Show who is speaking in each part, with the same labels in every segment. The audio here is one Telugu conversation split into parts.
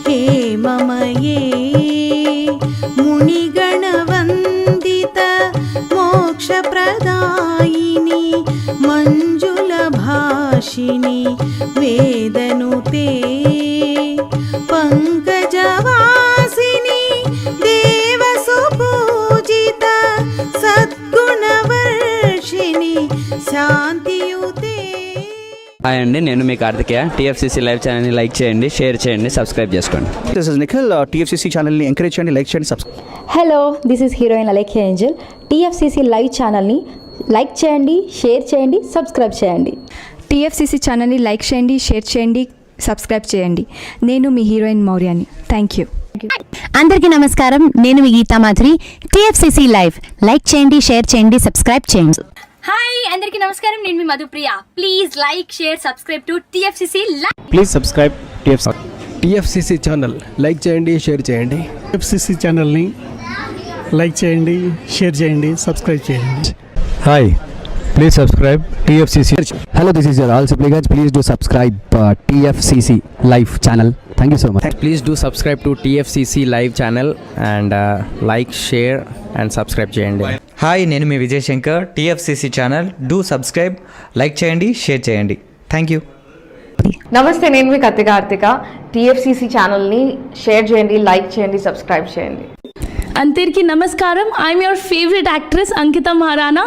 Speaker 1: हेममये मुनिगणवन्दित मोक्षप्रदायिनि मञ्जुलभाषिणि वेदनुते पङ्कजवासिनि देवसुपूजित सद्गुणवर्षिणि శాంతియుతే.
Speaker 2: హాయ్ అండి, నేను మీ కార్తికేయ. టీఎఫ్సీసీ లైవ్ ఛానల్ని లైక్ చేయండి, షేర్ చేయండి, సబ్స్క్రైబ్ చేసుకోండి.
Speaker 3: This is Nikhil. టీఎఫ్సీసీ ఛానల్ని ఎంకరేజ్ చేయండి, లైక్ చేయండి, subscribe.
Speaker 4: Hello, this is heroine Alekhya Angel. TFCC live ఛానల్ని లైక్ చేయండి, షేర్ చేయండి, సబ్స్క్రైబ్ చేయండి.
Speaker 5: టీఎఫ్సీసీ ఛానల్ని లైక్ చేయండి, షేర్ చేయండి, సబ్స్క్రైబ్ చేయండి. నేను మీ హీరోయిన్ మౌర్యాని. Thank you.
Speaker 6: అందరికీ నమస్కారం, నేను మీ Geetha Madhuri. TFCC live like చేయండి, షేర్ చేయండి, సబ్స్క్రైబ్ చేయండి.
Speaker 7: హాయ్ అందరికీ నమస్కారం, నేను మీ Madhupriya. Please like share subscribe to TFCC live.
Speaker 3: Please subscribe
Speaker 8: TFCC channel like చేయండి, షేర్ చేయండి.
Speaker 9: టీఎఫ్సీసీ ఛానల్ని లైక్ చేయండి, షేర్ చేయండి, సబ్స్క్రైబ్ చేయండి.
Speaker 8: Hi, please subscribe TFCC.
Speaker 10: Hello, this is your all supplicants. Please do subscribe TFCC live channel. Thank you so much.
Speaker 2: Please do subscribe to TFCC live channel and like, share and subscribe చేయండి.
Speaker 11: హాయ్, నేను మీ Vijay Shankar. TFCC channel do subscribe, like చేయండి, షేర్ చేయండి. Thank you.
Speaker 12: నమస్తే, నేను మీ కార్తిక. టీఎఫ్సీసీ ఛానల్ని షేర్ చేయండి, లైక్ చేయండి, సబ్స్క్రైబ్ చేయండి.
Speaker 7: అందరికీ నమస్కారం, I'm your favourite actress Ankita Maharana.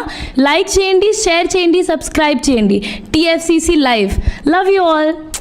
Speaker 7: Like చేయండి, షేర్ చేయండి, సబ్స్క్రైబ్ చేయండి. TFCC live. Love you all.